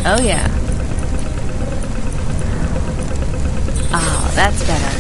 Oh yeah. Oh, that's better.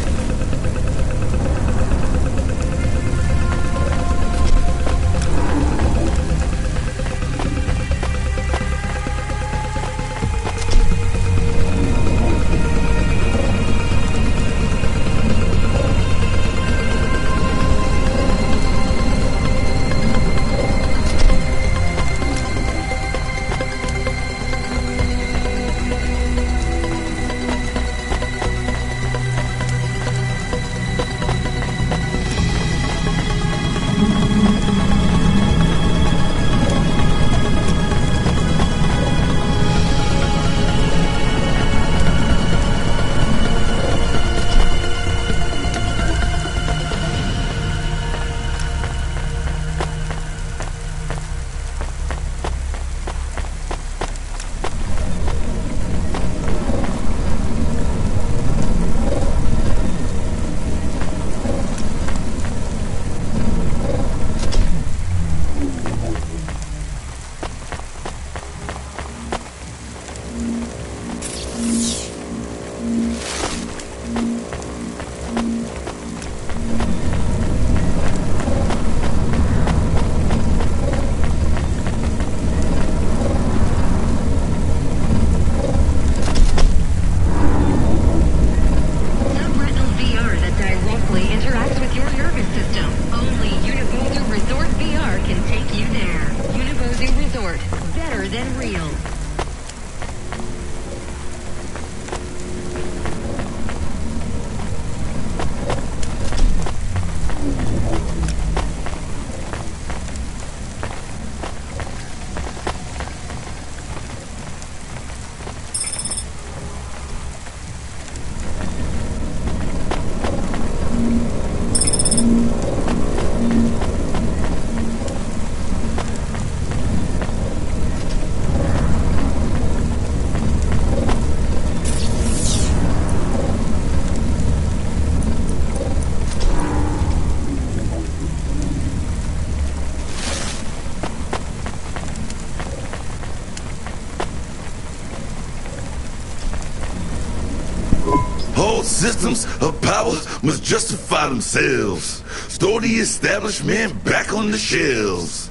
Systems of power must justify themselves. Store the establishment back on the shelves.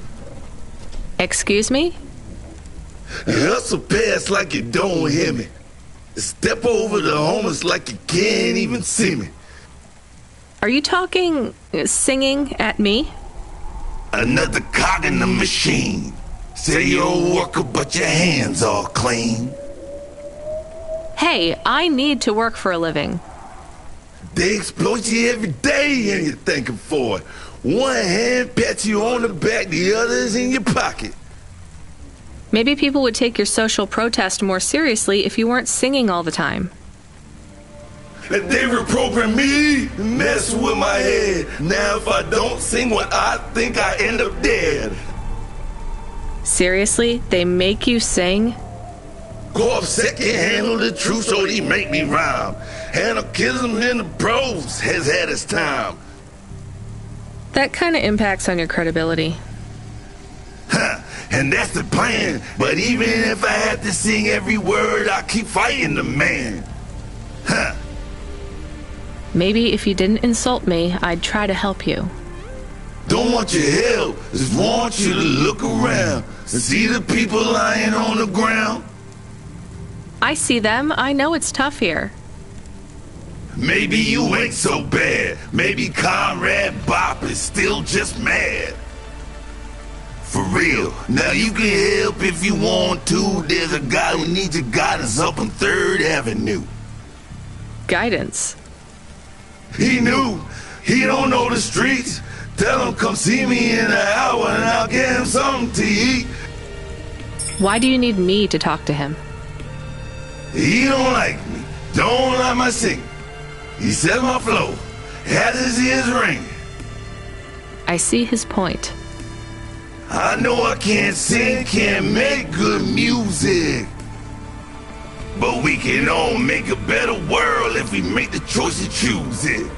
Excuse me? Hustle past like you don't hear me. Step over the homeless like you can't even see me. Are you singing at me? Another cog in the machine. Say you're a worker, but your hands are clean. Hey, I need to work for a living. They exploit you every day and you're thanking for it. One hand pats you on the back, the other is in your pocket. Maybe people would take your social protest more seriously if you weren't singing all the time. They reprogram me, mess with my head. Now if I don't sing what I think, I end up dead. Seriously? They make you sing? Go upset, can't handle the truth, so they make me rhyme. Anarchism in the prose has had its time. That kind of impacts on your credibility. Huh, and that's the plan. But even if I had to sing every word, I keep fighting the man. Huh. Maybe if you didn't insult me, I'd try to help you. Don't want your help, just want you to look around and see the people lying on the ground. I see them. I know it's tough here. Maybe you ain't so bad. Maybe Comrade Bop is still just mad. For real, now you can help if you want to. There's a guy who needs your guidance up on 3rd Avenue. Guidance? He knew. He don't know the streets. Tell him come see me in an hour and I'll get him something to eat. Why do you need me to talk to him? He don't like me. Don't like my singing. He said my flow had his ears ringing. I see his point. I know I can't sing, can't make good music. But we can all make a better world if we make the choice to choose it.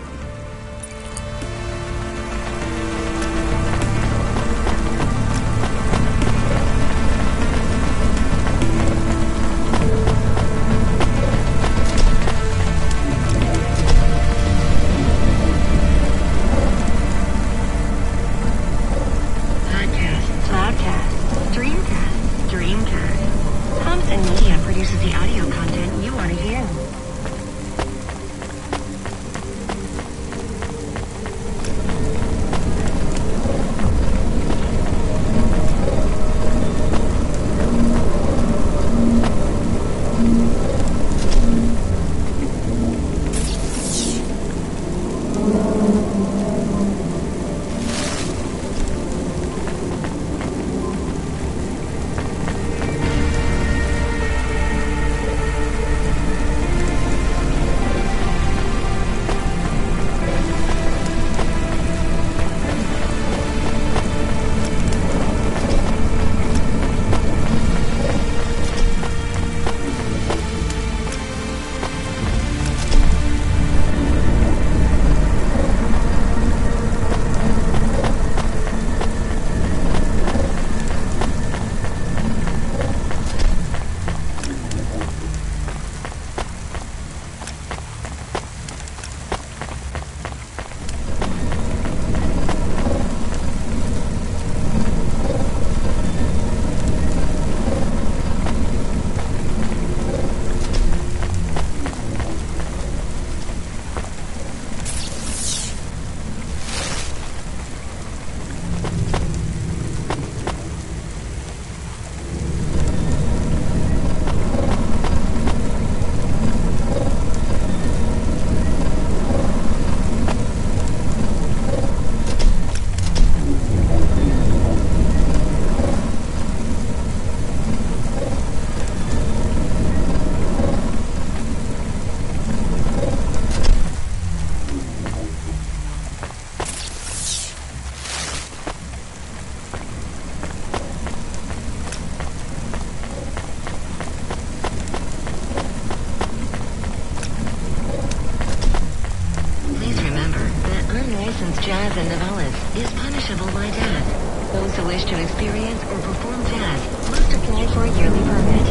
Media produces the audio content you want to hear. Jazz in Novellas is punishable by death. Those who wish to experience or perform jazz must apply for a yearly permit.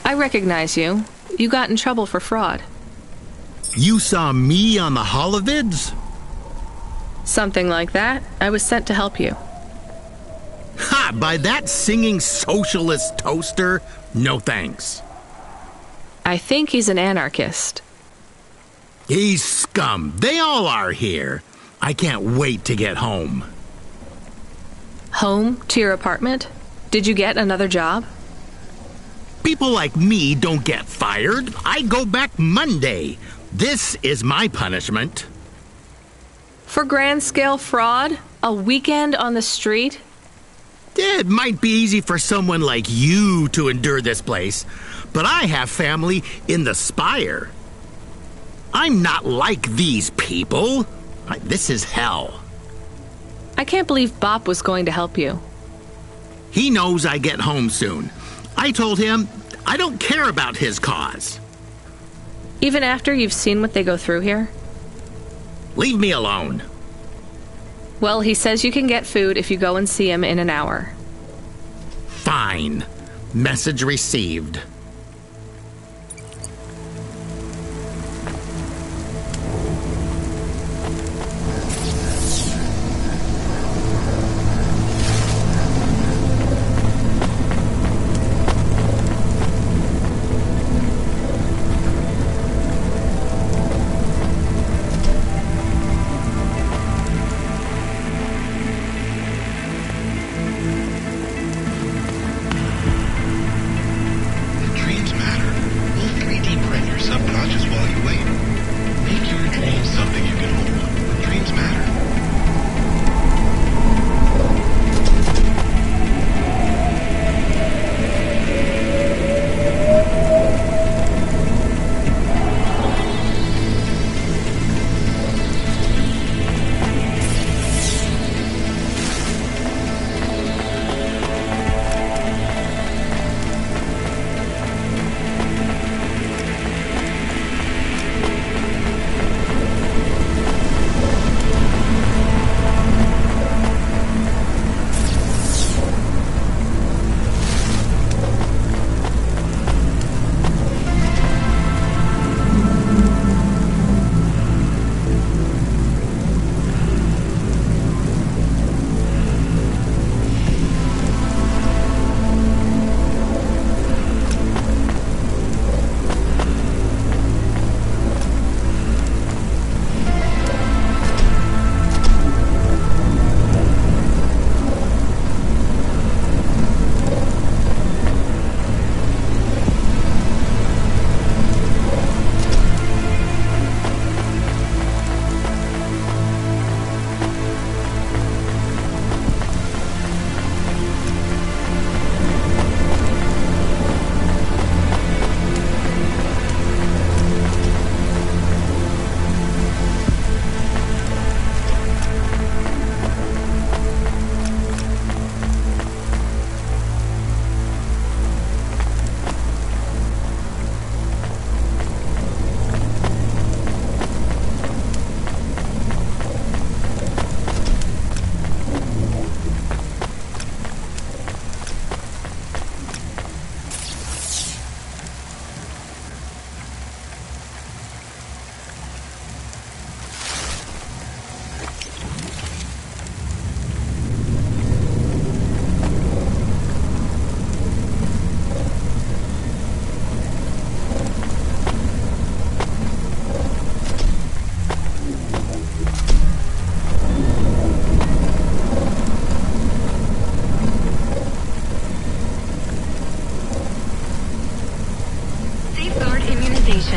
I recognize you. You got in trouble for fraud. You saw me on the holovids? Something like that. I was sent to help you. Ha! By that singing socialist toaster? No thanks. I think he's an anarchist. He's scum. They all are here. I can't wait to get home. Home? To your apartment? Did you get another job? People like me don't get fired. I go back Monday. This is my punishment. For grand-scale fraud? A weekend on the street? It might be easy for someone like you to endure this place, but I have family in the Spire. I'm not like these people. This is hell. I can't believe Bop was going to help you. He knows I get home soon. I told him I don't care about his cause. Even after you've seen what they go through here? Leave me alone. Well, he says you can get food if you go and see him in an hour. Fine. Message received.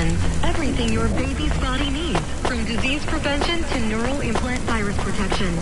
injections. Everything your baby's body needs, from disease prevention to neural implant virus protection.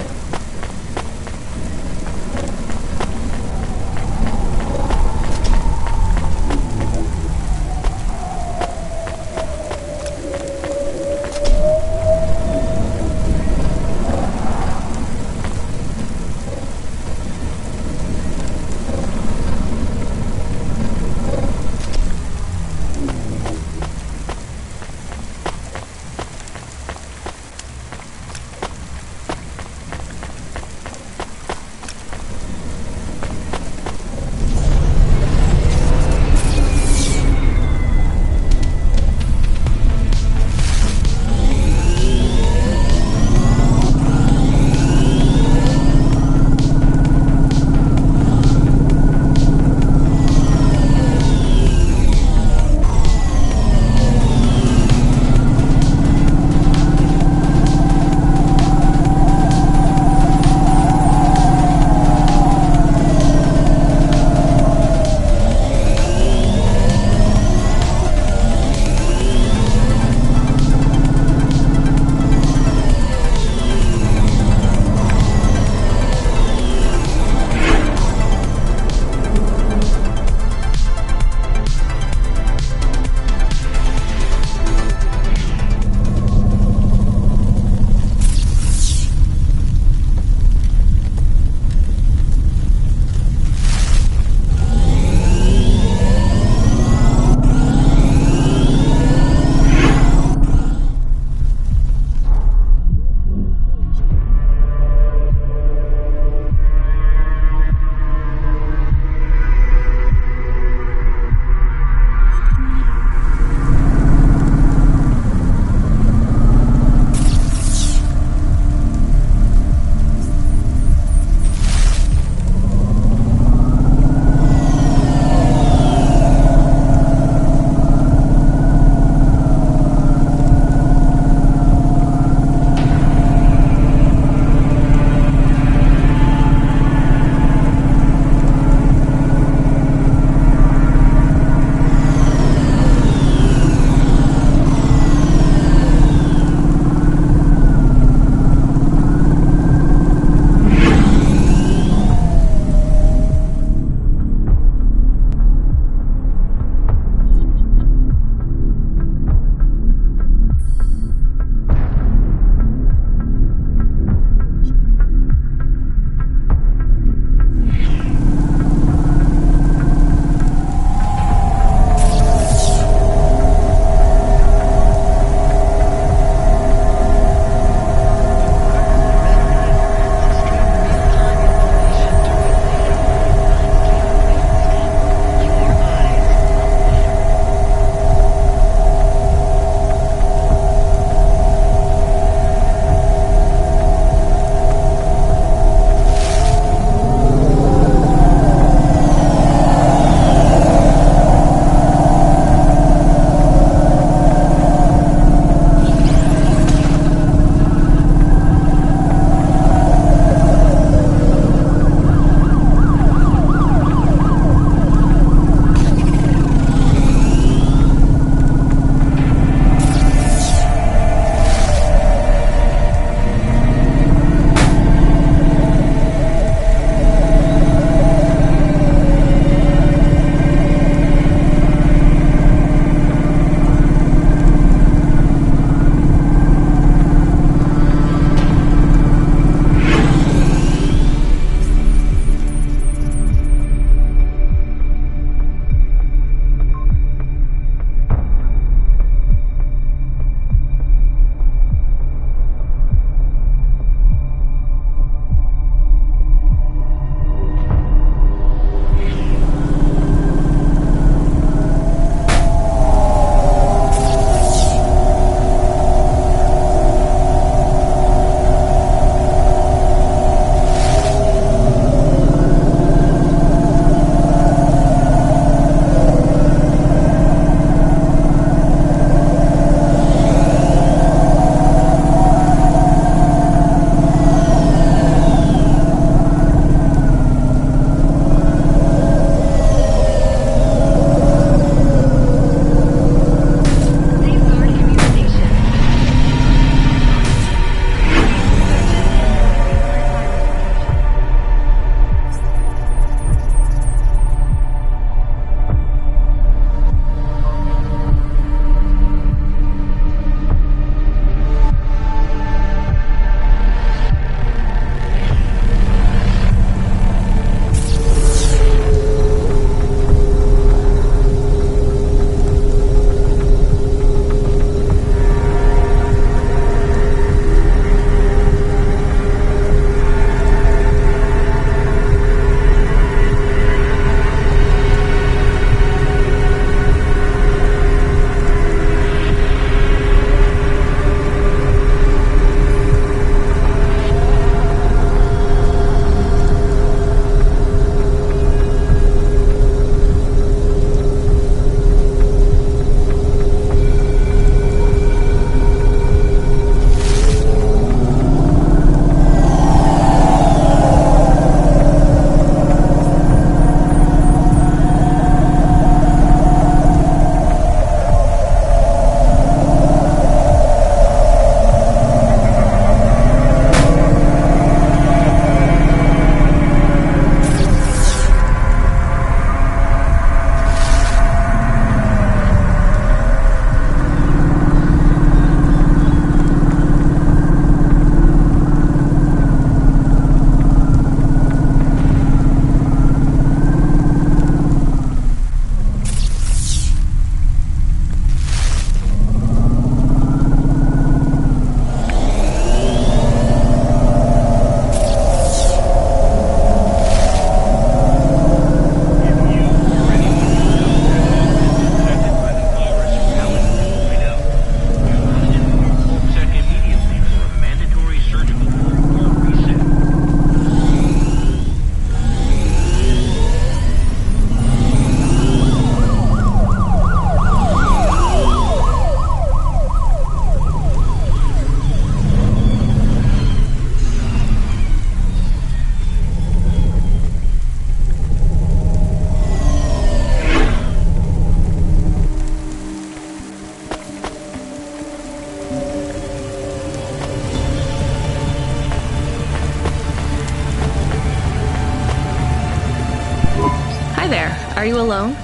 Are you alone?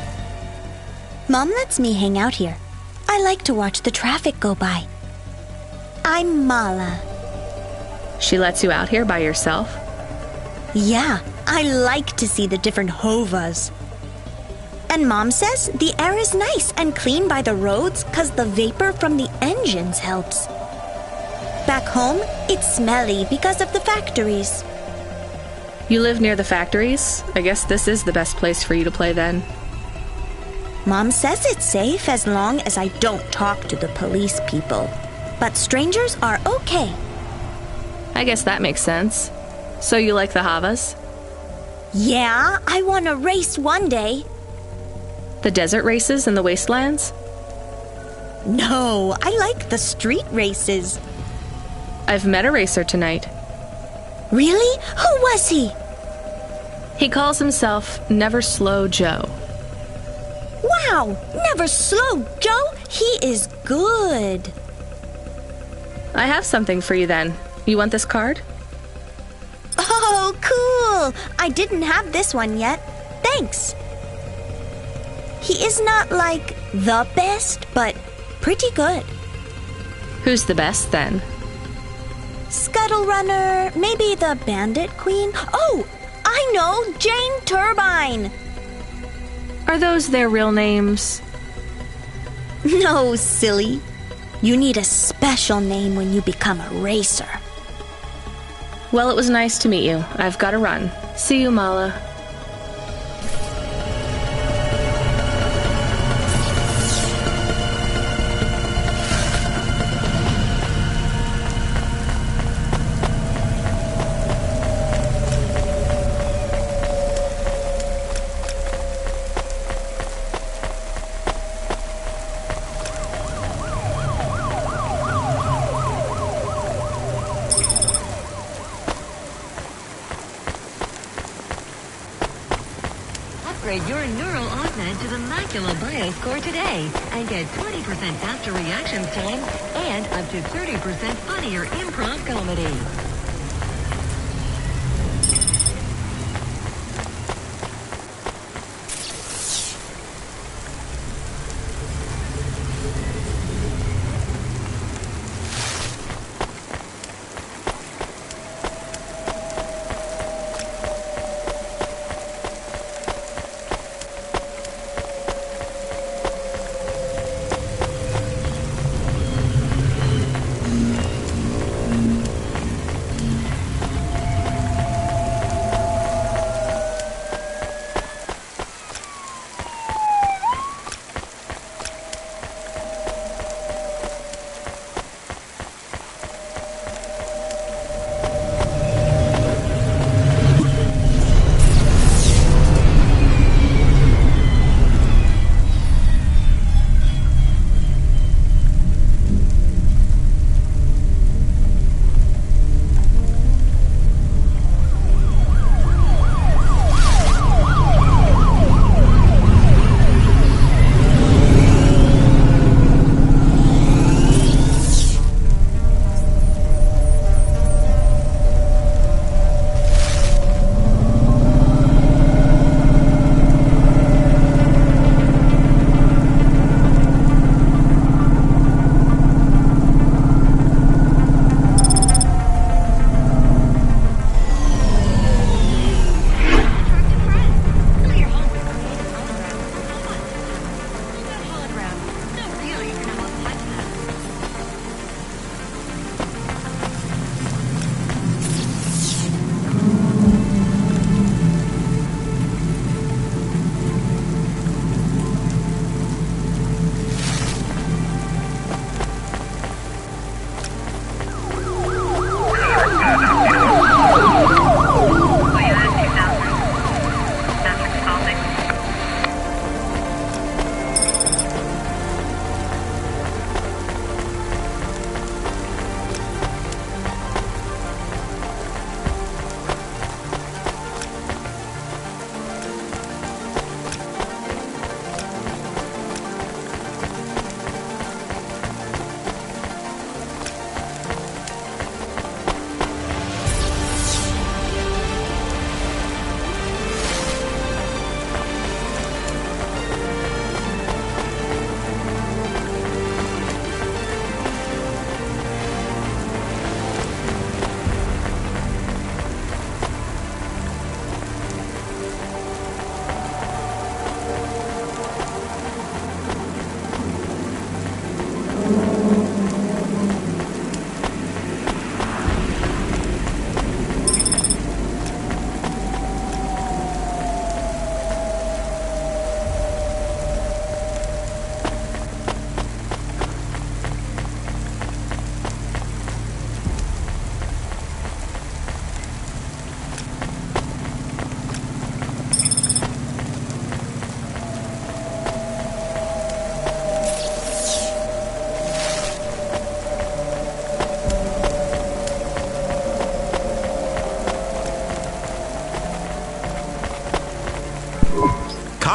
Mom lets me hang out here. I like to watch the traffic go by. I'm Mala. She lets you out here by yourself? Yeah, I like to see the different hovas. And Mom says the air is nice and clean by the roads because the vapor from the engines helps. Back home, it's smelly because of the factories. You live near the factories? I guess this is the best place for you to play then. Mom says it's safe as long as I don't talk to the police people. But strangers are okay. I guess that makes sense. So you like the Havas? Yeah, I want to race one day. The desert races in the wastelands? No, I like the street races. I've met a racer tonight. Really? Who was he? He calls himself Never Slow Joe. Wow, Never Slow Joe? He is good. I have something for you then. You want this card? Oh, cool. I didn't have this one yet. Thanks. He is not like the best, but pretty good. Who's the best then? Scuttle Runner, maybe the Bandit Queen. Oh, I know, Jane Turbine. Are those their real names? No, silly. You need a special name when you become a racer. Well, it was nice to meet you. I've got to run. See you, Mala. Upgrade your neural augment to the Macula Bioscore today and get 20% faster reaction time and up to 30% funnier improv comedy.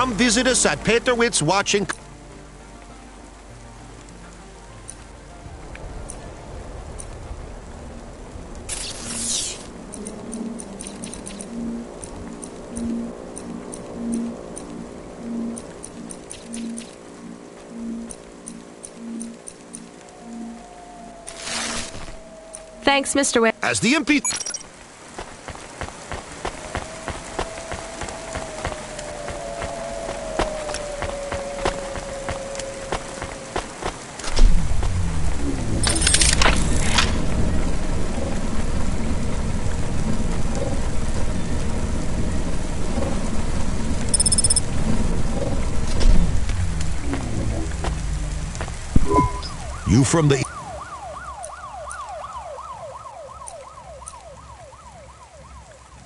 Come visit us at Peterwitz Watching. Thanks, Mr. Ware. As the MP... You from the...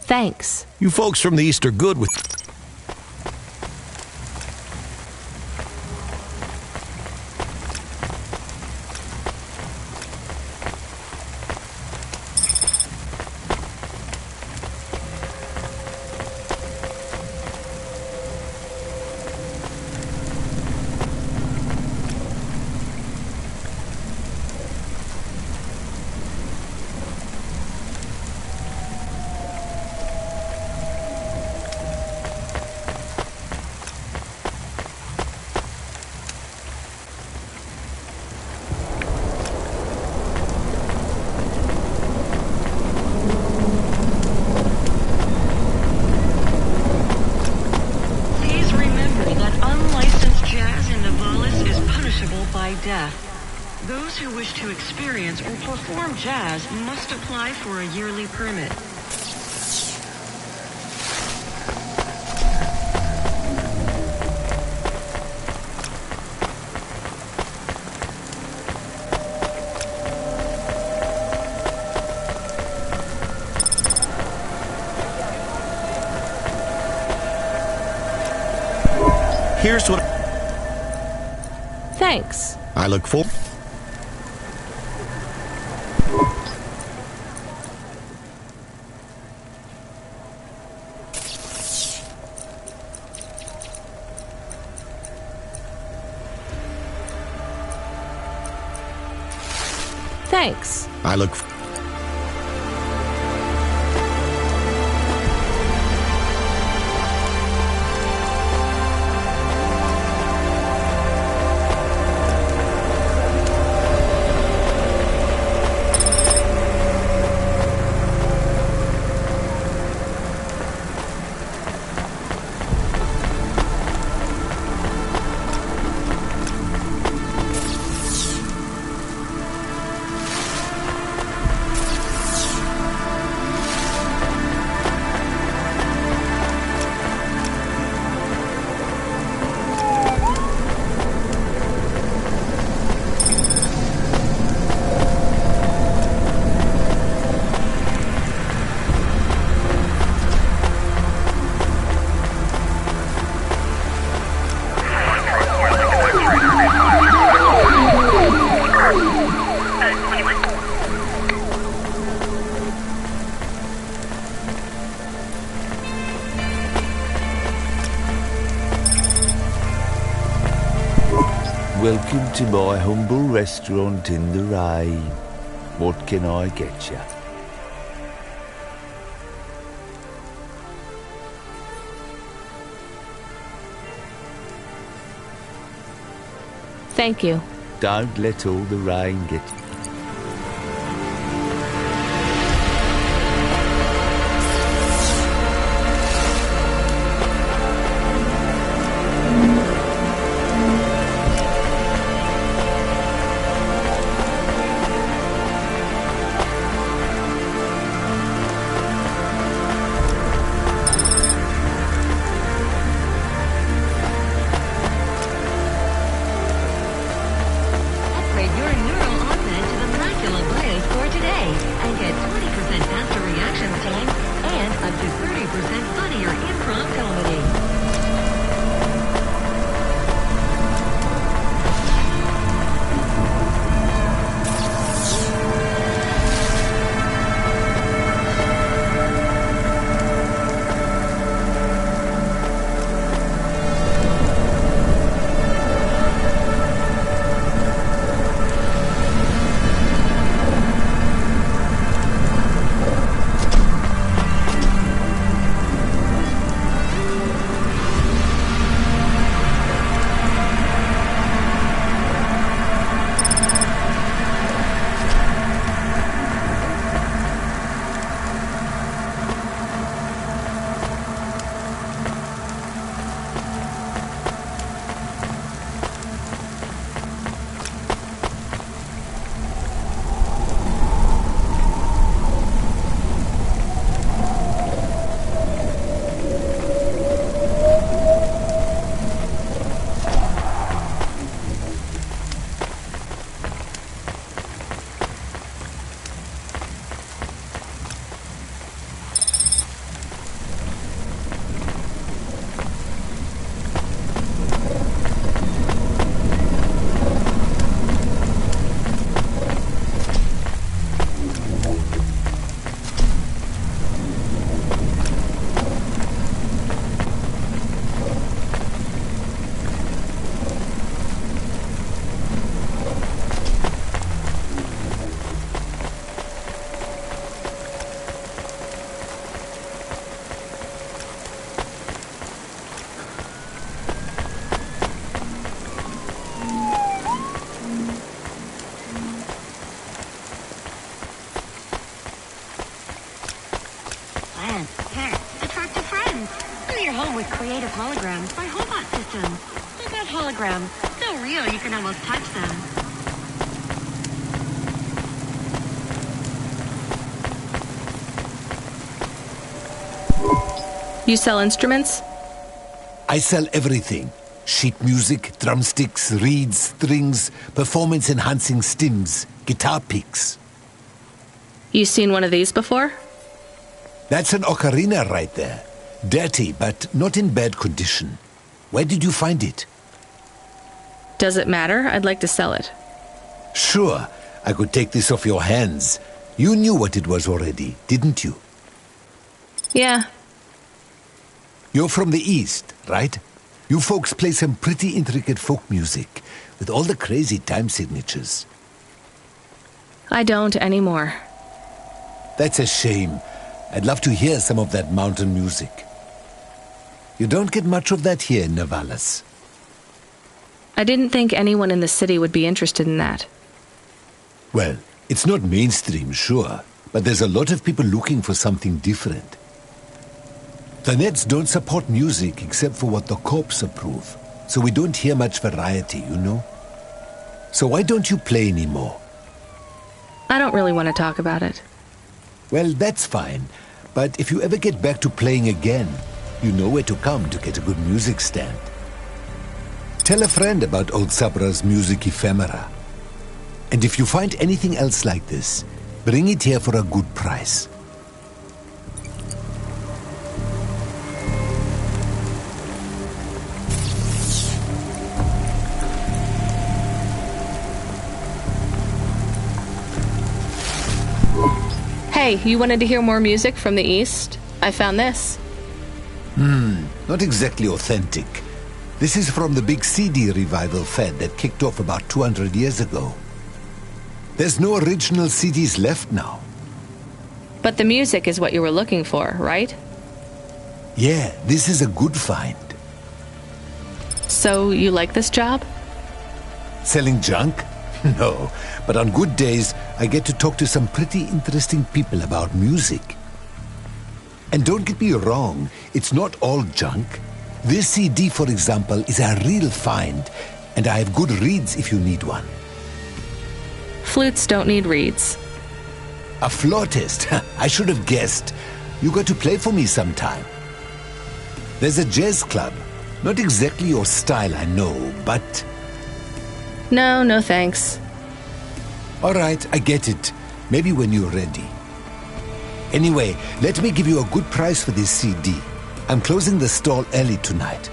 Thanks. You folks from the East are good with... Those who wish to experience or perform jazz must apply for a yearly permit. Here's what... Thanks. I look for... Thanks. I look... Welcome to my humble restaurant in the rain. What can I get you? Thank you. Don't let all the rain get you. Upgrade your neural augment not holograms. So real you can almost touch them. You sell instruments? I sell everything. Sheet music, drumsticks, reeds, strings, performance-enhancing stims, guitar picks. You seen one of these before? That's an ocarina right there. Dirty, but not in bad condition. Where did you find it? Does it matter? I'd like to sell it. Sure, I could take this off your hands. You knew what it was already, didn't you? Yeah. You're from the East, right? You folks play some pretty intricate folk music, with all the crazy time signatures. I don't anymore. That's a shame. I'd love to hear some of that mountain music. You don't get much of that here in Navalis. I didn't think anyone in the city would be interested in that. Well, it's not mainstream, sure, but there's a lot of people looking for something different. The Nets don't support music except for what the corps approve, so we don't hear much variety, you know? So why don't you play anymore? I don't really want to talk about it. Well, that's fine, but if you ever get back to playing again, you know where to come to get a good music stand. Tell a friend about old Sabra's music ephemera. And if you find anything else like this, bring it here for a good price. Hey, you wanted to hear more music from the East? I found this. Not exactly authentic. This is from the big CD revival fad that kicked off about 200 years ago. There's no original CDs left now. But the music is what you were looking for, right? Yeah, this is a good find. So you like this job? Selling junk? No, but on good days, I get to talk to some pretty interesting people about music. And don't get me wrong, it's not all junk. This CD, for example, is a real find, and I have good reeds if you need one. Flutes don't need reeds. A flautist? I should have guessed. You got to play for me sometime. There's a jazz club. Not exactly your style, I know, but... No thanks. All right, I get it. Maybe when you're ready. Anyway, let me give you a good price for this CD. I'm closing the stall early tonight.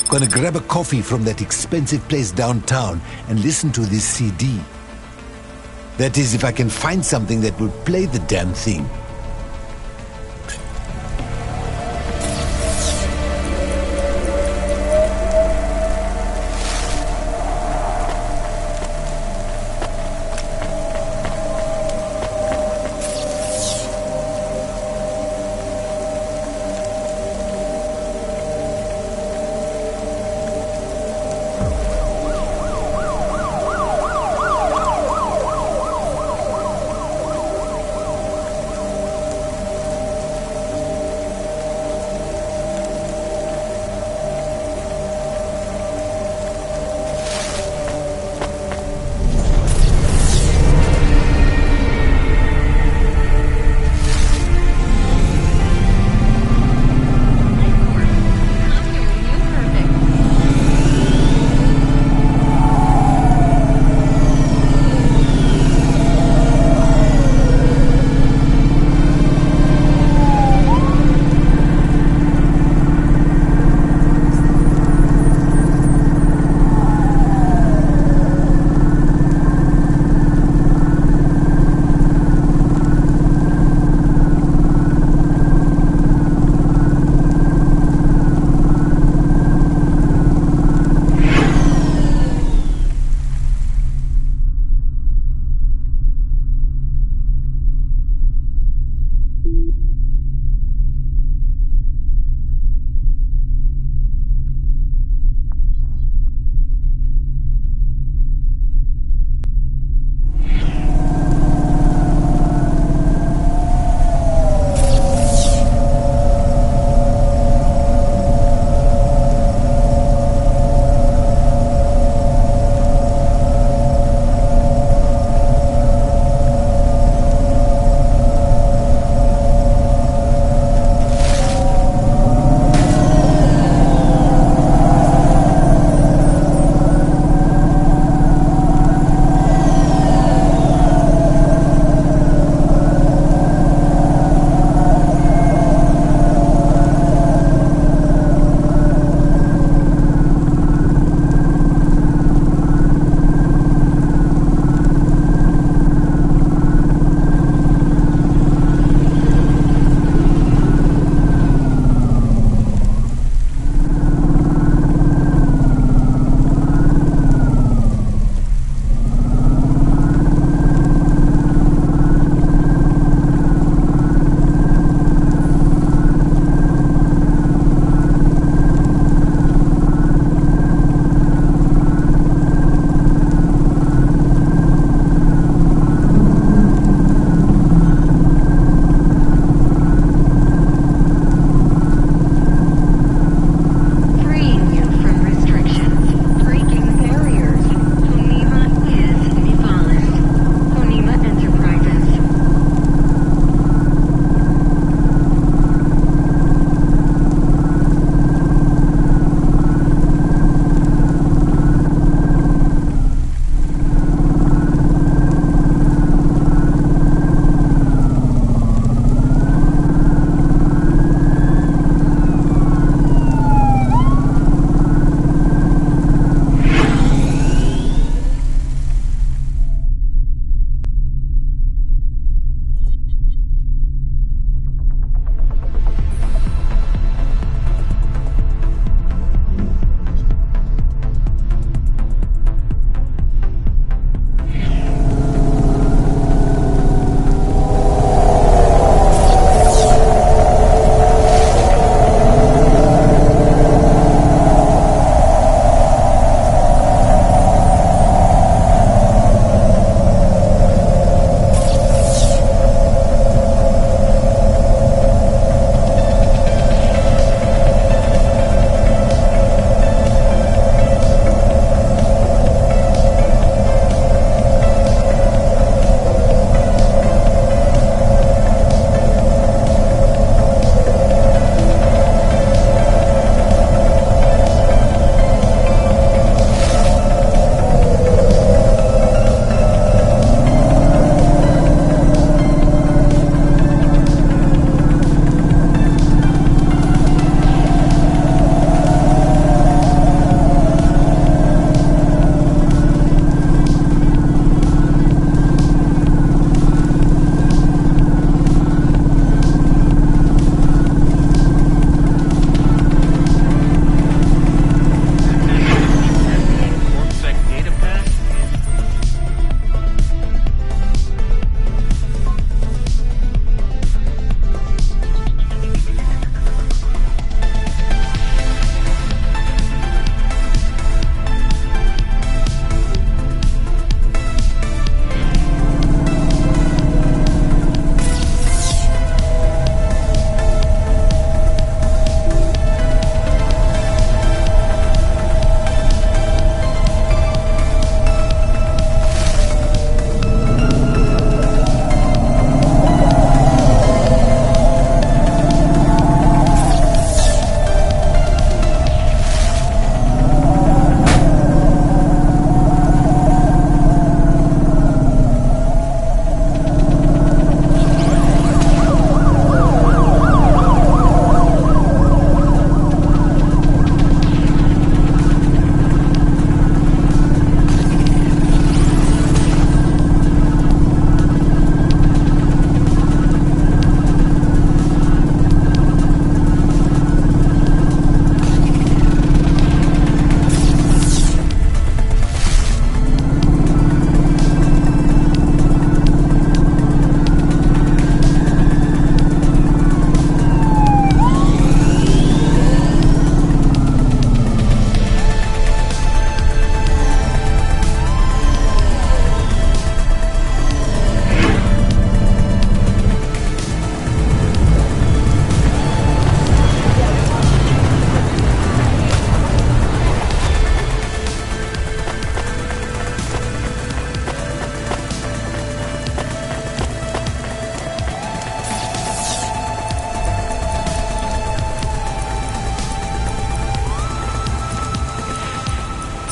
Gonna grab a coffee from that expensive place downtown and listen to this CD. That is, if I can find something that will play the damn thing.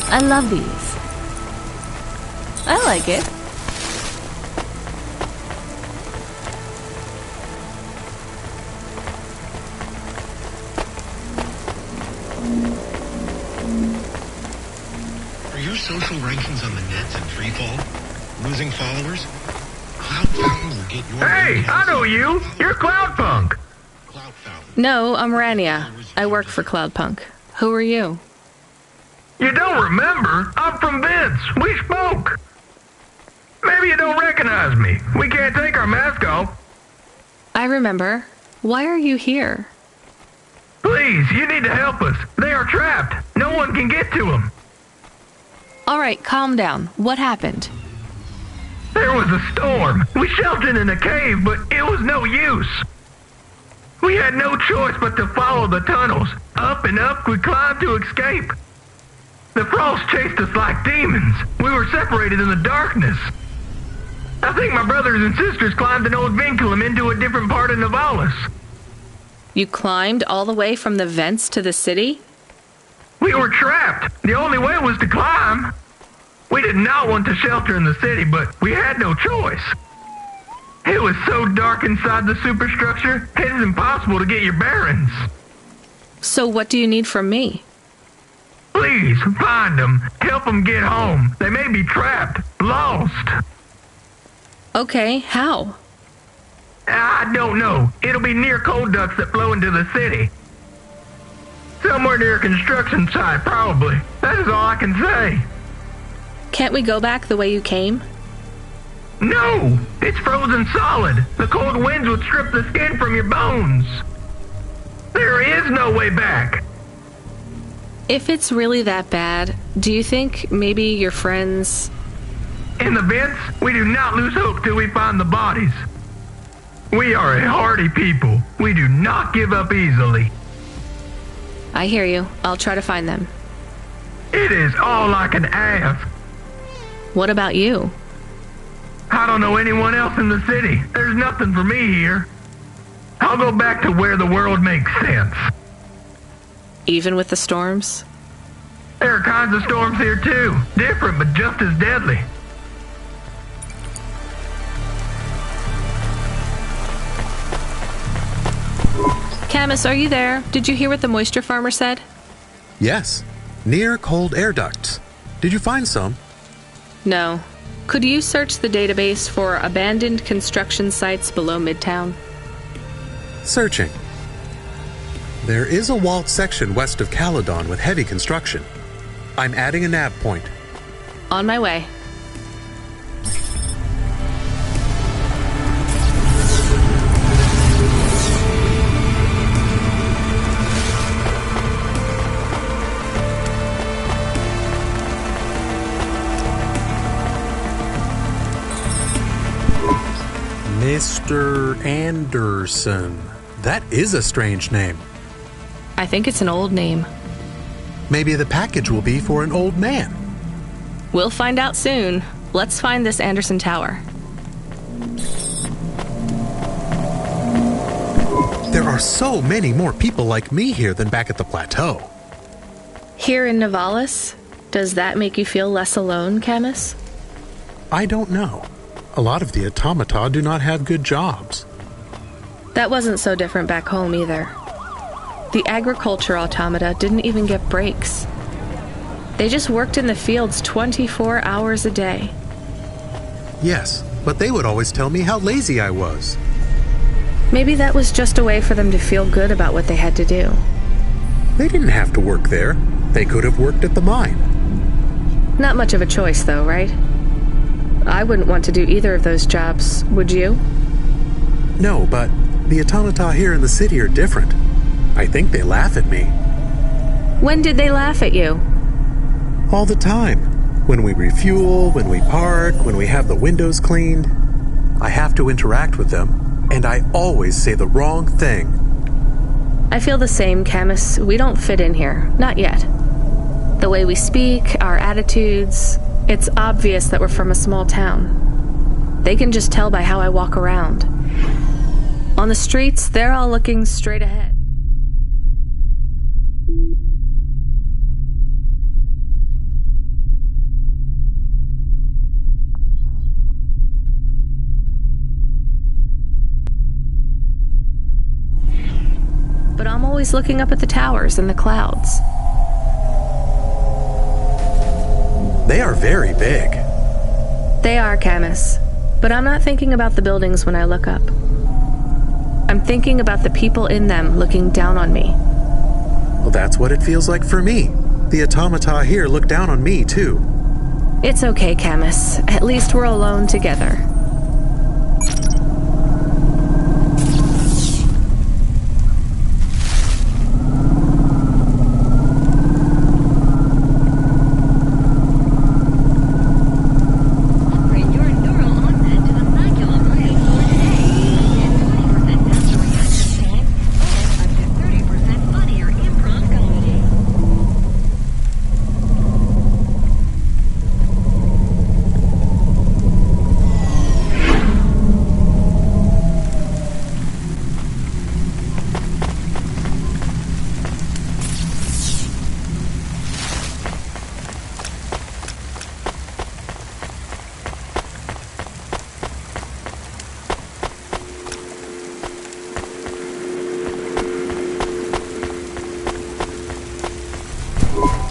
I love these. I like it. Are your social rankings on the net in free fall? Losing followers? Cloudpunk will get your... Hey, I know you! You're Cloudpunk! No, I'm Rania. I work for Cloudpunk. Who are you? You don't remember? I'm from Vince. We spoke. Maybe you don't recognize me. We can't take our mask off. I remember. Why are you here? Please, you need to help us. They are trapped. No one can get to them. All right, calm down. What happened? There was a storm. We sheltered in a cave, but it was no use. We had no choice but to follow the tunnels. Up and up, we climbed to escape. The frost chased us like demons. We were separated in the darkness. I think my brothers and sisters climbed an old vinculum into a different part of Navalis. You climbed all the way from the vents to the city? We were trapped. The only way was to climb. We did not want to shelter in the city, but we had no choice. It was so dark inside the superstructure, it is impossible to get your bearings. So what do you need from me? Please, find them. Help them get home. They may be trapped, lost. Okay, how? I don't know. It'll be near coal ducts that flow into the city. Somewhere near a construction site, probably. That is all I can say. Can't we go back the way you came? No! It's frozen solid. The cold winds would strip the skin from your bones. There is no way back. If it's really that bad, do you think maybe your friends... In the vents, we do not lose hope till we find the bodies. We are a hardy people. We do not give up easily. I hear you. I'll try to find them. It is all I can ask. What about you? I don't know anyone else in the city. There's nothing for me here. I'll go back to where the world makes sense. Even with the storms? There are kinds of storms here too. Different, but just as deadly. Camus, are you there? Did you hear what the moisture farmer said? Yes. Near cold air ducts. Did you find some? No. Could you search the database for abandoned construction sites below Midtown? Searching. There is a walled section west of Caledon with heavy construction. I'm adding a nav point. On my way. Mr. Anderson. That is a strange name. I think it's an old name. Maybe the package will be for an old man. We'll find out soon. Let's find this Anderson Tower. There are so many more people like me here than back at the plateau. Here in Navalis? Does that make you feel less alone, Camus? I don't know. A lot of the automata do not have good jobs. That wasn't so different back home either. The agriculture automata didn't even get breaks. They just worked in the fields 24 hours a day. Yes, but they would always tell me how lazy I was. Maybe that was just a way for them to feel good about what they had to do. They didn't have to work there. They could have worked at the mine. Not much of a choice, though, right? I wouldn't want to do either of those jobs, would you? No, but the automata here in the city are different. I think they laugh at me. When did they laugh at you? All the time. When we refuel, when we park, when we have the windows cleaned. I have to interact with them, and I always say the wrong thing. I feel the same, Camus. We don't fit in here. Not yet. The way we speak, our attitudes, it's obvious that we're from a small town. They can just tell by how I walk around. On the streets, they're all looking straight ahead. always looking up at the towers and the clouds. They are very big. They are, Camus. But I'm not thinking about the buildings when I look up. I'm thinking about the people in them looking down on me. Well, that's what it feels like for me. The automata here look down on me, too. It's okay, Camus. At least we're alone together. Upgrade your neural augment to the macula bioscore today. Get 20% faster reaction time and up to 30% funnier improv comedy.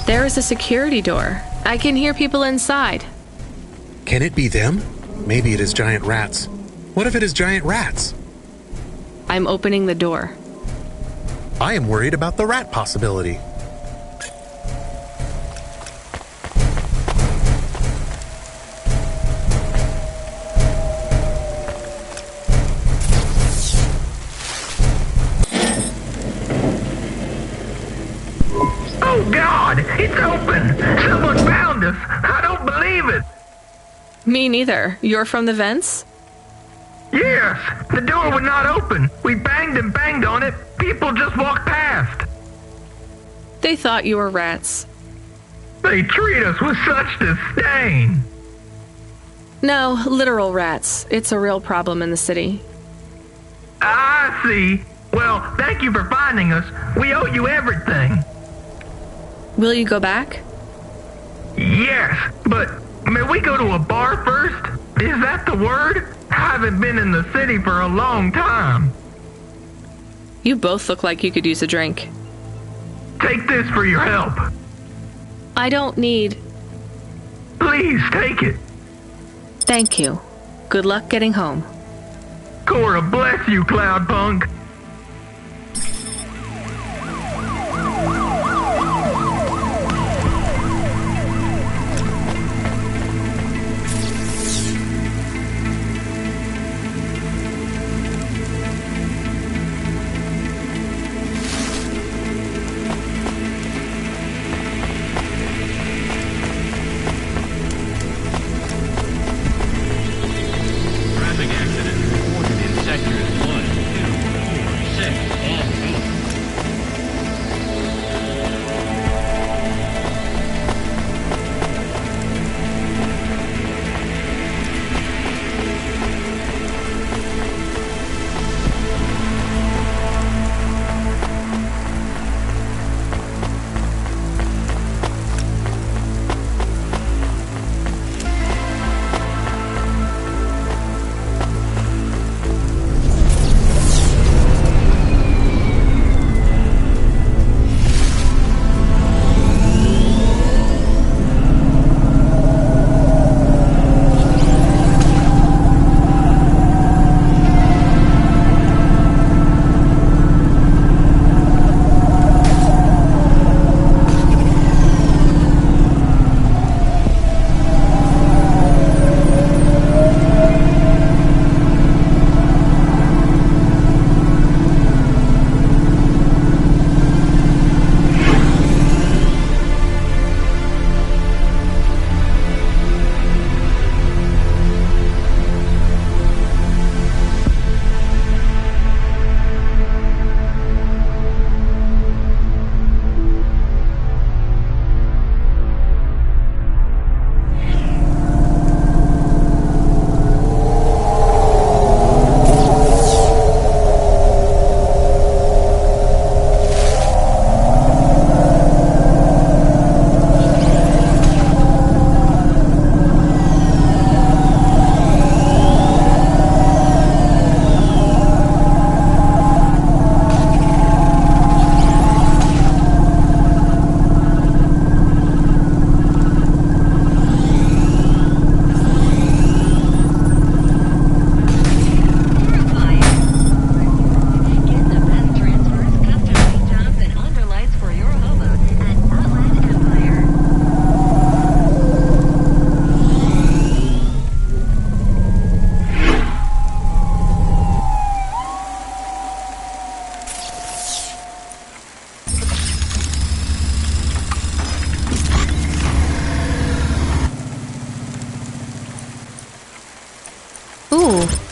There is a security door. I can hear people inside. Can it be them? Maybe it is giant rats. What if it is giant rats? I'm opening the door. I am worried about the rat possibility. Oh God, it's open! Someone found us! I don't believe it! Me neither. You're from the vents? Yes, the door would not open. We banged and banged on it. People just walked past. They thought you were rats. They treat us with such disdain. No, literal rats. It's a real problem in the city. I see. Well, thank you for finding us. We owe you everything. Will you go back? Yes, but may we go to a bar first? Is that the word? I haven't been in the city for a long time. You both look like you could use a drink. Take this for your help. I don't need... Please take it. Thank you. Good luck getting home. Cora bless you, Cloudpunk. Traffic accident reported in sectors 1, 2, cool.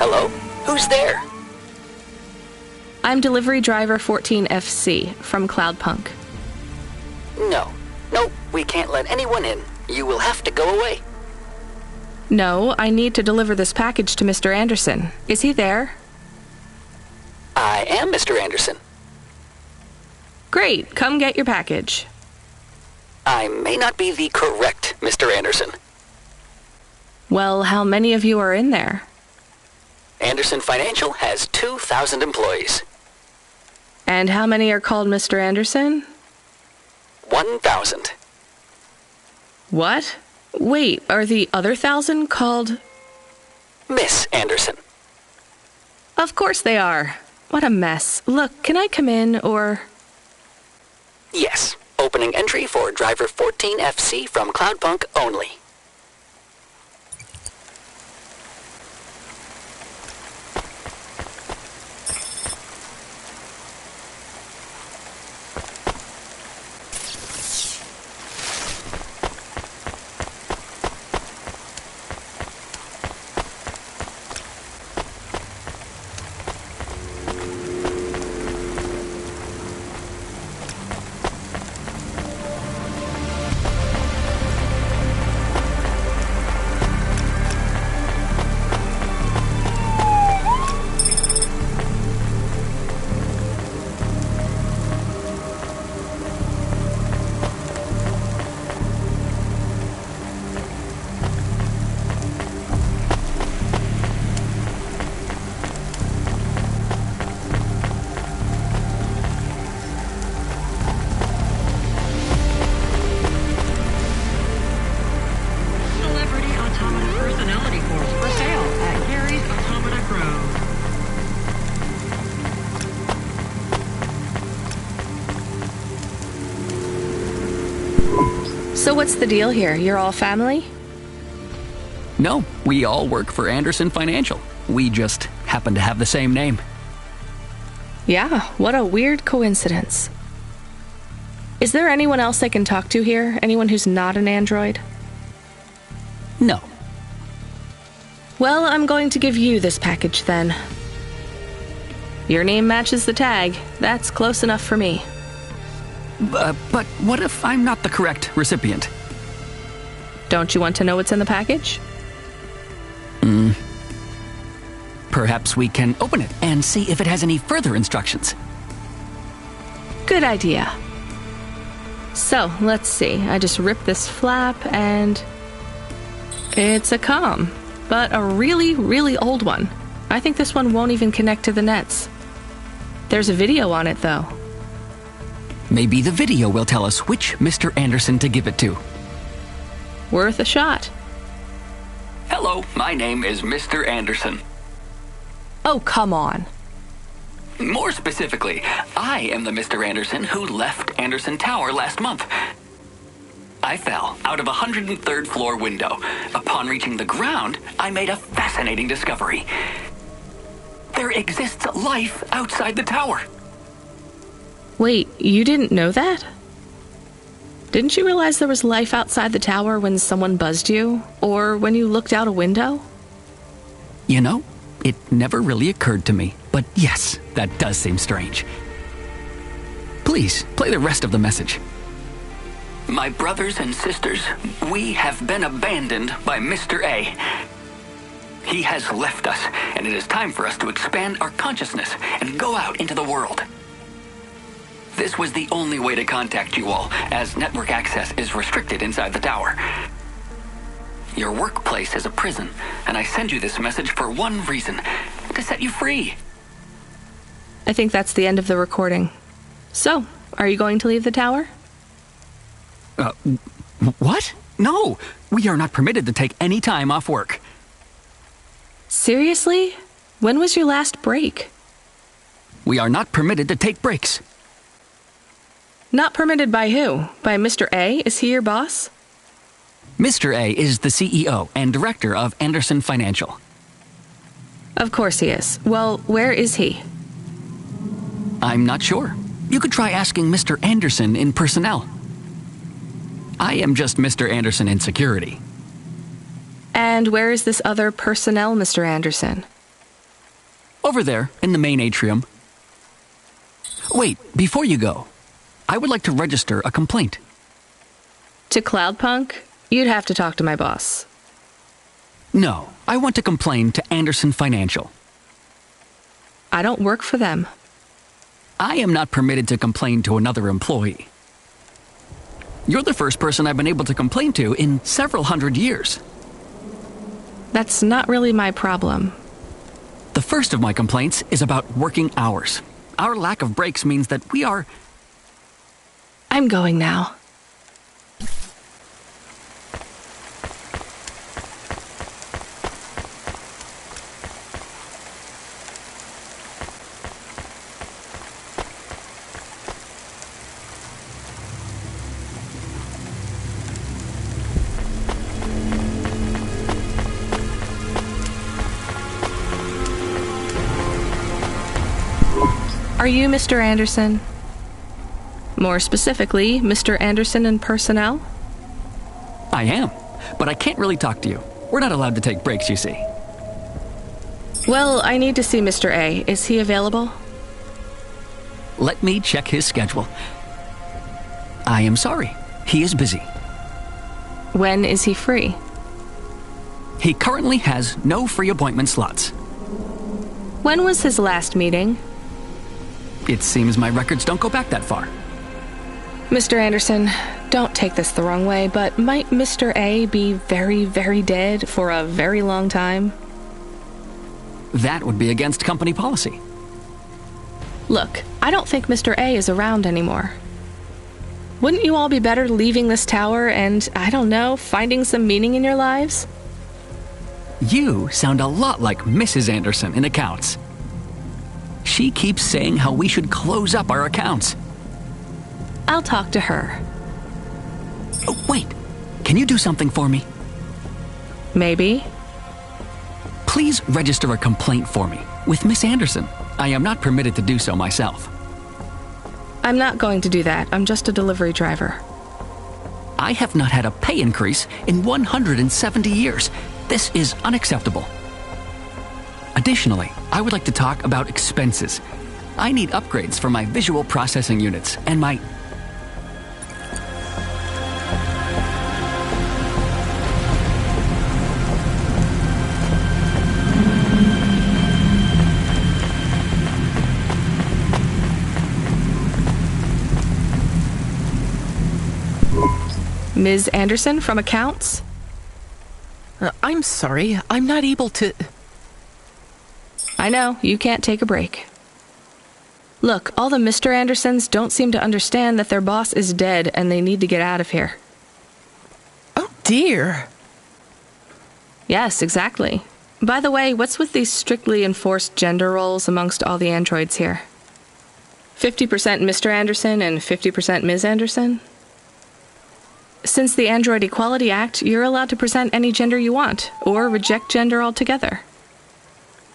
Hello? Who's there? I'm delivery driver 14FC from Cloudpunk. No, we can't let anyone in. You will have to go away. No, I need to deliver this package to Mr. Anderson. Is he there? I am Mr. Anderson. Great, come get your package. I may not be the correct Mr. Anderson. Well, how many of you are in there? Anderson Financial has 2,000 employees. And how many are called Mr. Anderson? 1,000. What? Wait, are the other 1,000 called... Miss Anderson. Of course they are. What a mess. Look, can I come in, or... Yes. Opening entry for driver 14FC from Cloudpunk only. So what's the deal here? You're all family? No, we all work for Anderson Financial. We just happen to have the same name. Yeah, what a weird coincidence. Is there anyone else I can talk to here? Anyone who's not an android? No. Well, I'm going to give you this package then. Your name matches the tag. That's close enough for me. But what if I'm not the correct recipient? Don't you want to know what's in the package? Perhaps we can open it and see if it has any further instructions. Good idea. So, let's see. I just rip this flap and... it's a comm, but a really, really old one. I think this one won't even connect to the nets. There's a video on it, though. Maybe the video will tell us which Mr. Anderson to give it to. Worth a shot. Hello, my name is Mr. Anderson. Oh, come on. More specifically, I am the Mr. Anderson who left Anderson Tower last month. I fell out of a 103rd floor window. Upon reaching the ground, I made a fascinating discovery. There exists life outside the tower. Wait, you didn't know that? Didn't you realize there was life outside the tower when someone buzzed you? Or when you looked out a window? You know, it never really occurred to me. But yes, that does seem strange. Please, play the rest of the message. My brothers and sisters, we have been abandoned by Mr. A. He has left us, and it is time for us to expand our consciousness and go out into the world. This was the only way to contact you all, as network access is restricted inside the tower. Your workplace is a prison, and I send you this message for one reason, to set you free. I think that's the end of the recording. So, are you going to leave the tower? What? No, we are not permitted to take any time off work. Seriously? When was your last break? We are not permitted to take breaks. Not permitted by who? By Mr. A? Is he your boss? Mr. A is the CEO and director of Anderson Financial. Of course he is. Well, where is he? I'm not sure. You could try asking Mr. Anderson in personnel. I am just Mr. Anderson in security. And where is this other personnel, Mr. Anderson? Over there, in the main atrium. Wait, before you go, I would like to register a complaint. To Cloudpunk? You'd have to talk to my boss. No, I want to complain to Anderson Financial. I don't work for them. I am not permitted to complain to another employee. You're the first person I've been able to complain to in several hundred years. That's not really my problem. The first of my complaints is about working hours. Our lack of breaks means that we are... I'm going now. Are you Mr. Anderson? More specifically, Mr. Anderson in personnel? I am, but I can't really talk to you. We're not allowed to take breaks, you see. Well, I need to see Mr. A. Is he available? Let me check his schedule. I am sorry. He is busy. When is he free? He currently has no free appointment slots. When was his last meeting? It seems my records don't go back that far. Mr. Anderson, don't take this the wrong way, but might Mr. A be very, very dead for a very long time? That would be against company policy. Look, I don't think Mr. A is around anymore. Wouldn't you all be better leaving this tower and, I don't know, finding some meaning in your lives? You sound a lot like Mrs. Anderson in accounts. She keeps saying how we should close up our accounts. I'll talk to her. Oh, wait, can you do something for me? Maybe. Please register a complaint for me with Miss Anderson. I am not permitted to do so myself. I'm not going to do that. I'm just a delivery driver. I have not had a pay increase in 170 years. This is unacceptable. Additionally, I would like to talk about expenses. I need upgrades for my visual processing units and my... Ms. Anderson from accounts? I'm sorry, I'm not able to... I know, you can't take a break. Look, all the Mr. Andersons don't seem to understand that their boss is dead and they need to get out of here. Oh dear. Yes, exactly. By the way, what's with these strictly enforced gender roles amongst all the androids here? 50% Mr. Anderson and 50% Ms. Anderson? Since the Android Equality Act, you're allowed to present any gender you want, or reject gender altogether.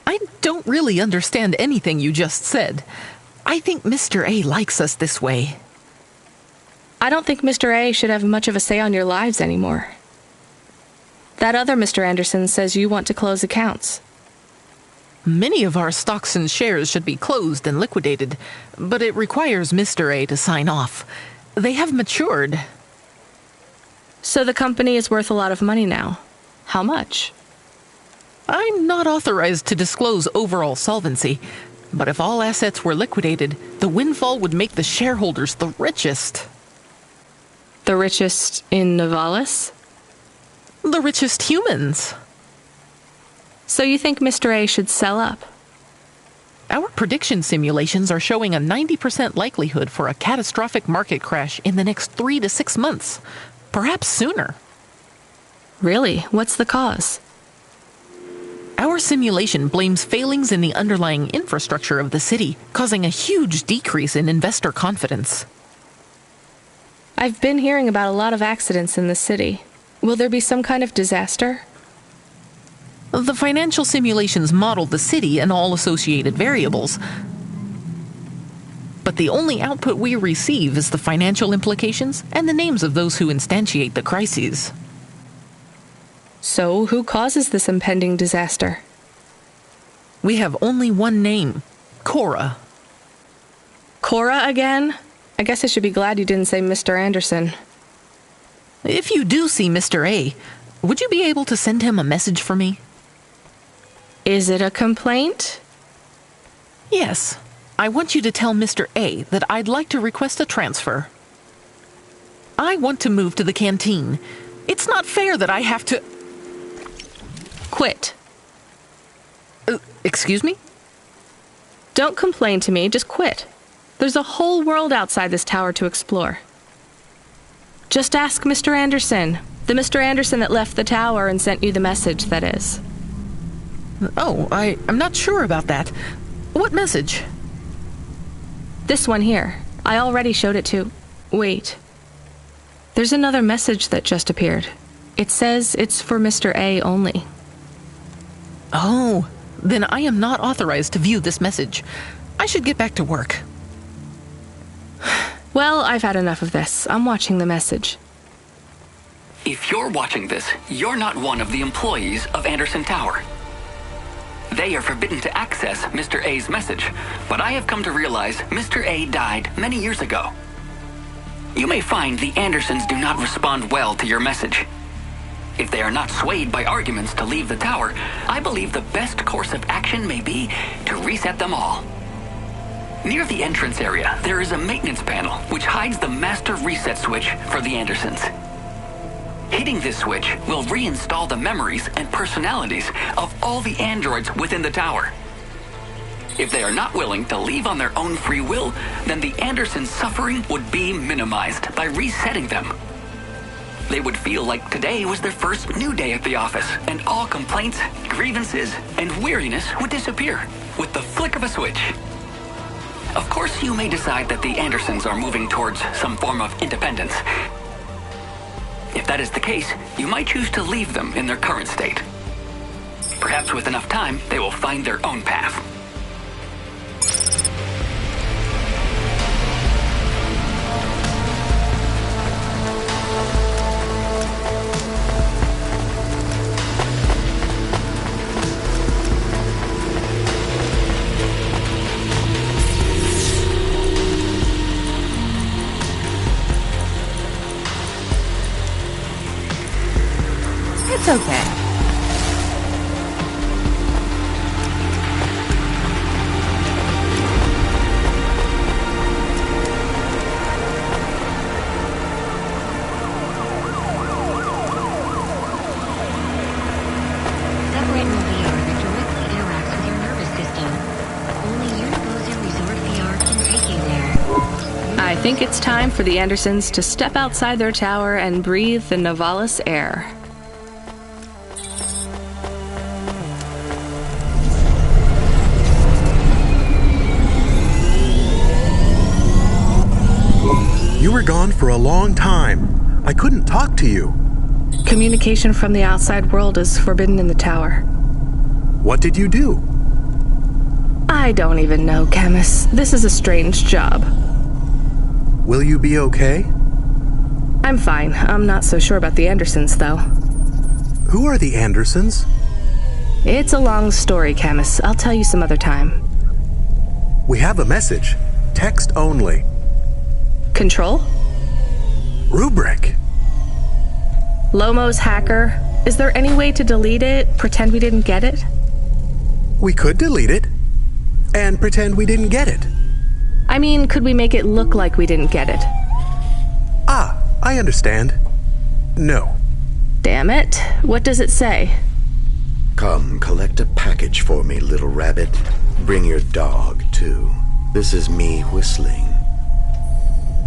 I don't really understand anything you just said. I think Mr. A likes us this way. I don't think Mr. A should have much of a say on your lives anymore. That other Mr. Anderson says you want to close accounts. Many of our stocks and shares should be closed and liquidated, but it requires Mr. A to sign off. They have matured. So the company is worth a lot of money now. How much? I'm not authorized to disclose overall solvency, but if all assets were liquidated, the windfall would make the shareholders the richest. The richest in Novalis? The richest humans. So you think Mr. A should sell up? Our prediction simulations are showing a 90% likelihood for a catastrophic market crash in the next 3 to 6 months. Perhaps sooner. Really? What's the cause? Our simulation blames failings in the underlying infrastructure of the city, causing a huge decrease in investor confidence. I've been hearing about a lot of accidents in the city. Will there be some kind of disaster? The financial simulations model the city and all associated variables. But the only output we receive is the financial implications and the names of those who instantiate the crises. So, who causes this impending disaster? We have only one name, Cora. Cora again? I guess I should be glad you didn't say Mr. Anderson. If you do see Mr. A, would you be able to send him a message for me? Is it a complaint? Yes. I want you to tell Mr. A that I'd like to request a transfer. I want to move to the canteen. It's not fair that I have to... Quit. Excuse me? Don't complain to me, just quit. There's a whole world outside this tower to explore. Just ask Mr. Anderson. The Mr. Anderson that left the tower and sent you the message, that is. Oh, I'm not sure about that. What message? This one here. I already showed it to... Wait. There's another message that just appeared. It says it's for Mr. A only. Oh, then I am not authorized to view this message. I should get back to work. Well, I've had enough of this. I'm watching the message. If you're watching this, you're not one of the employees of Anderson Tower. They are forbidden to access Mr. A's message, but I have come to realize Mr. A died many years ago. You may find the Andersons do not respond well to your message. If they are not swayed by arguments to leave the tower, I believe the best course of action may be to reset them all. Near the entrance area, there is a maintenance panel which hides the master reset switch for the Andersons. Hitting this switch will reinstall the memories and personalities of all the androids within the tower. If they are not willing to leave on their own free will, then the Andersons' suffering would be minimized by resetting them. They would feel like today was their first new day at the office, and all complaints, grievances, and weariness would disappear with the flick of a switch. Of course, you may decide that the Andersons are moving towards some form of independence. If that is the case, you might choose to leave them in their current state. Perhaps with enough time, they will find their own path. It's okay. Separate no VR that directly interacts with your nervous system. Only Universal Resort VR can take you there. I think it's time for the Andersons to step outside their tower and breathe the Novalis air. You were gone for a long time. I couldn't talk to you. Communication from the outside world is forbidden in the tower. What did you do? I don't even know, Camus. This is a strange job. Will you be okay? I'm fine. I'm not so sure about the Andersons, though. Who are the Andersons? It's a long story, Camus. I'll tell you some other time. We have a message. Text only. Control? Rubric. Lomo's hacker. Is there any way to delete it? Pretend we didn't get it? We could delete it and pretend we didn't get it. I mean, could we make it look like we didn't get it? Ah, I understand. No. Damn it. What does it say? Come, collect a package for me, little rabbit. Bring your dog, too. This is me whistling.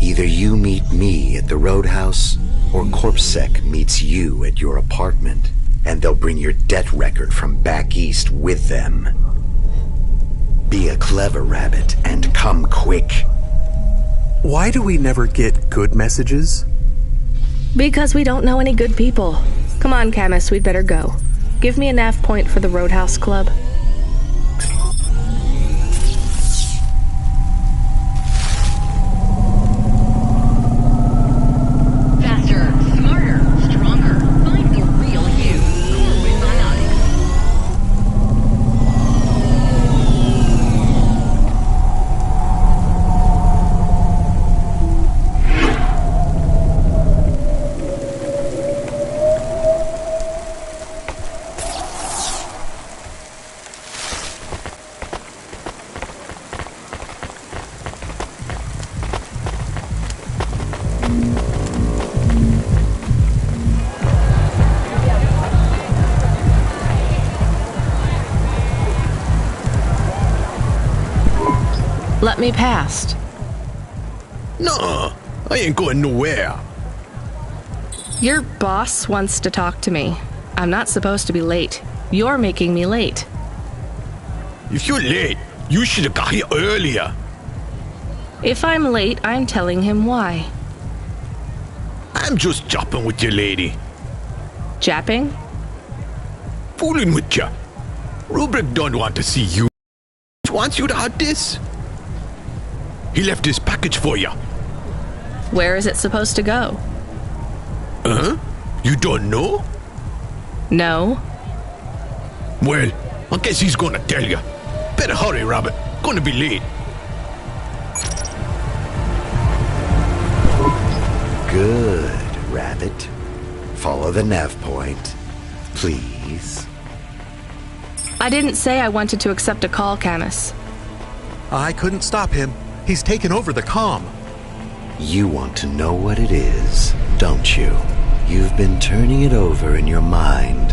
Either you meet me at the roadhouse, or CorpSec meets you at your apartment, and they'll bring your debt record from back east with them. Be a clever rabbit, and come quick. Why do we never get good messages? Because we don't know any good people. Come on, Camus, we'd better go. Give me a nav point for the Roadhouse Club. Faster, smarter, stronger. Find the real you. Corwin Biotics. Let me past. No, I ain't going nowhere. Your boss wants to talk to me. I'm not supposed to be late. You're making me late. If you're late, you should have got here earlier. If I'm late, I'm telling him why. I'm just jopping with your lady. Japping? Fooling with ya. Rubric don't want to see you. He wants you to have this. He left his package for you. Where is it supposed to go? Huh? You don't know? No. Well, I guess he's gonna tell you. Better hurry, Rabbit. Gonna be late. Good, rabbit. Follow the nav point, please. I didn't say I wanted to accept a call, Camus. I couldn't stop him. He's taken over the comm. You want to know what it is, don't you? You've been turning it over in your mind.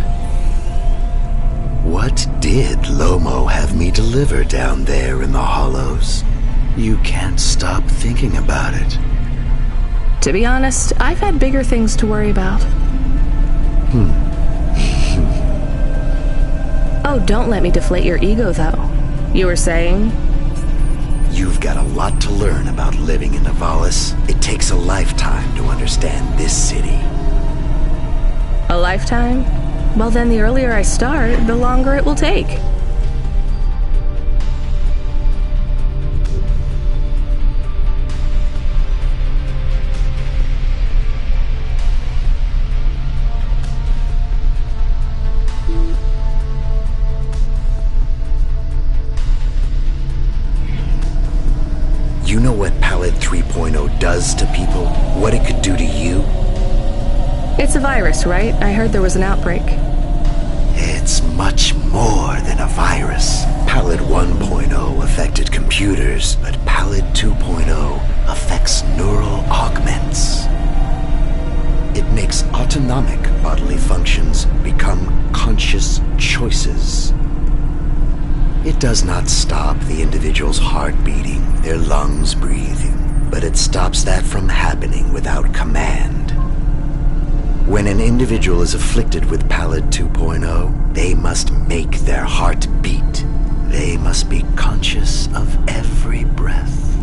What did Lomo have me deliver down there in the hollows? You can't stop thinking about it. To be honest, I've had bigger things to worry about. Oh, don't let me deflate your ego, though. You were saying? You've got a lot to learn about living in Novalis. It takes a lifetime to understand this city. A lifetime? Well, then the earlier I start, the longer it will take. You know what Pallid 3.0 does to people? What it could do to you? It's a virus, right? I heard there was an outbreak. It's much more than a virus. Pallid 1.0 affected computers, but Pallid 2.0 affects neural augments. It makes autonomic bodily functions become conscious choices. It does not stop the individual's heart beating, their lungs breathing, but it stops that from happening without command. When an individual is afflicted with Pallid 2.0, they must make their heart beat. They must be conscious of every breath.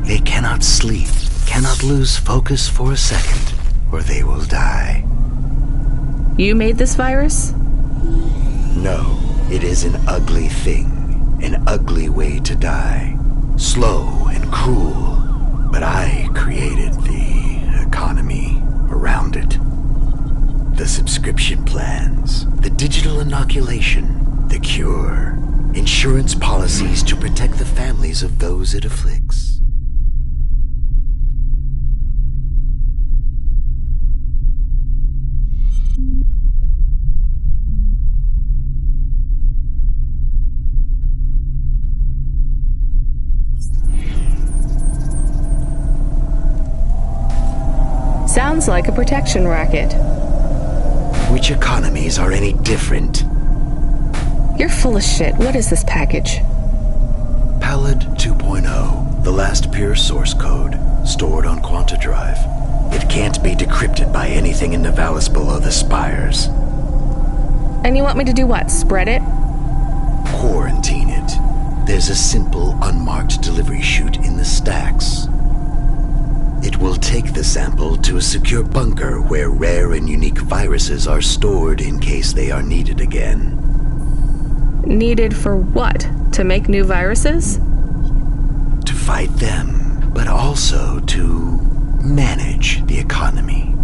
They cannot sleep, cannot lose focus for a second, or they will die. You made this virus? No. It is an ugly thing, an ugly way to die. Slow and cruel, but I created the economy around it. The subscription plans, the digital inoculation, the cure, insurance policies to protect the families of those it afflicts. Sounds like a protection racket. Which economies are any different? You're full of shit. What is this package? Pallid 2.0, the last pure source code, stored on Quanta Drive. It can't be decrypted by anything in Nivalis below the spires. And you want me to do what? Spread it? Quarantine it. There's a simple, unmarked delivery chute in the stacks. It will take the sample to a secure bunker where rare and unique viruses are stored in case they are needed again. Needed for what? To make new viruses? To fight them, but also to manage the economy.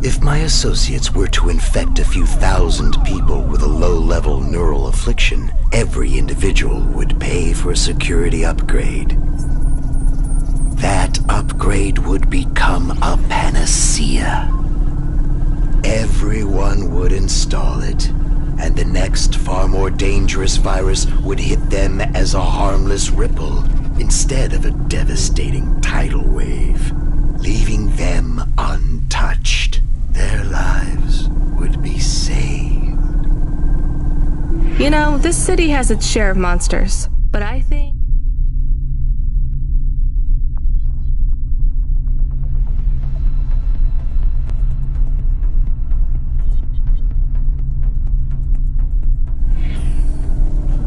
If my associates were to infect a few thousand people with a low-level neural affliction, every individual would pay for a security upgrade. That upgrade would become a panacea. Everyone would install it, and the next far more dangerous virus would hit them as a harmless ripple instead of a devastating tidal wave, leaving them untouched. Their lives would be saved. You know, this city has its share of monsters, but I think...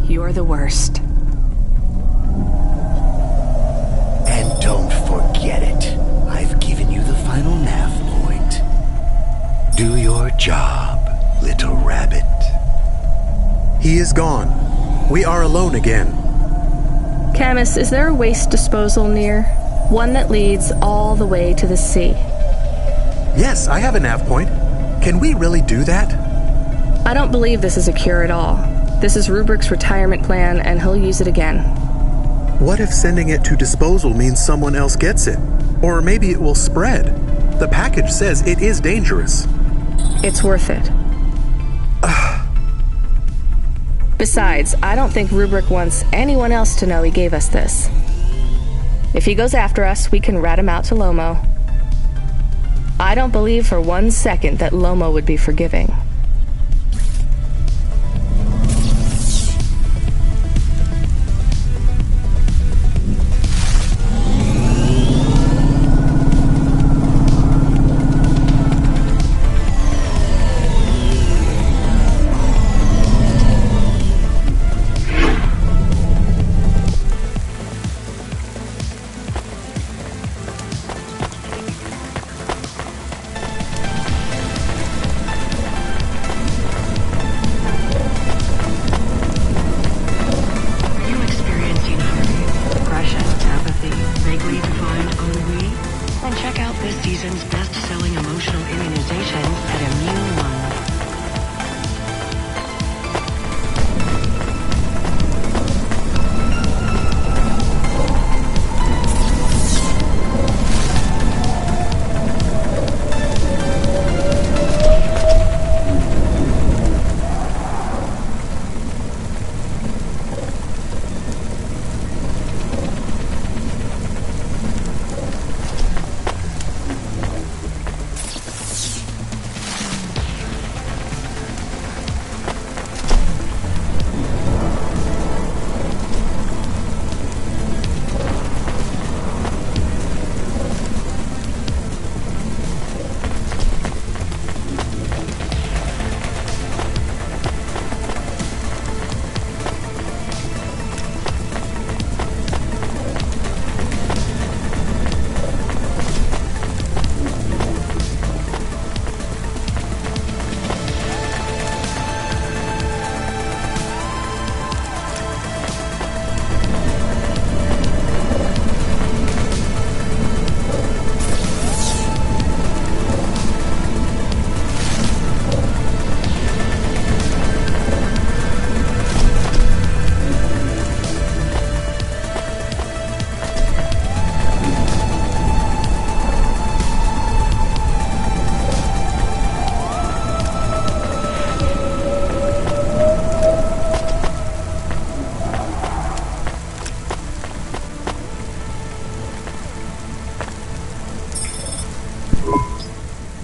You're the worst. And don't forget it. I've given you the final nav point. Do your job, little rabbit. He is gone. We are alone again. Camus, is there a waste disposal near? One that leads all the way to the sea. Yes, I have a nav point. Can we really do that? I don't believe this is a cure at all. This is Rubrick's retirement plan, and he'll use it again. What if sending it to disposal means someone else gets it? Or maybe it will spread. The package says it is dangerous. It's worth it. Besides, I don't think Rubrick wants anyone else to know he gave us this. If he goes after us, we can rat him out to Lomo. I don't believe for 1 second that Lomo would be forgiving.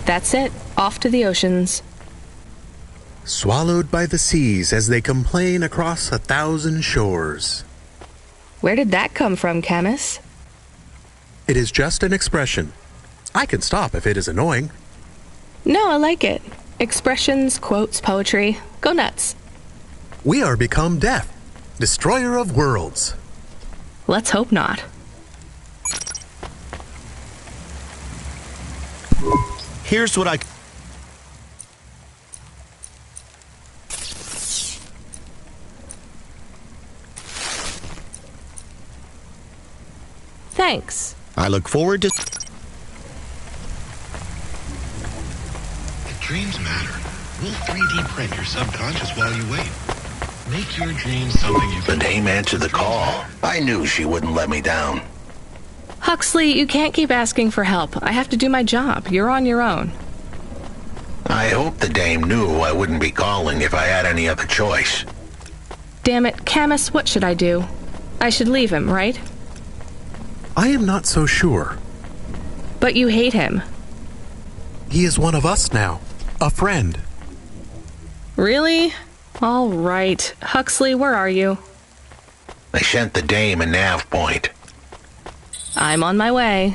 That's it. Off to the oceans. Swallowed by the seas as they complain across 1,000 shores. Where did that come from, Camus? It is just an expression. I can stop if it is annoying. No, I like it. Expressions, quotes, poetry. Go nuts. We are become death, destroyer of worlds. Let's hope not. Here's what I... Thanks. I look forward to... If dreams matter, we'll 3D print your subconscious while you wait. Make your dreams something you The can... dame answered the call. I knew she wouldn't let me down. Huxley, you can't keep asking for help. I have to do my job. You're on your own. I hope the dame knew I wouldn't be calling if I had any other choice. Damn it, Camus, what should I do? I should leave him, right? I am not so sure. But you hate him. He is one of us now. A friend. Really? All right. Huxley, where are you? I sent the dame a nav point. I'm on my way.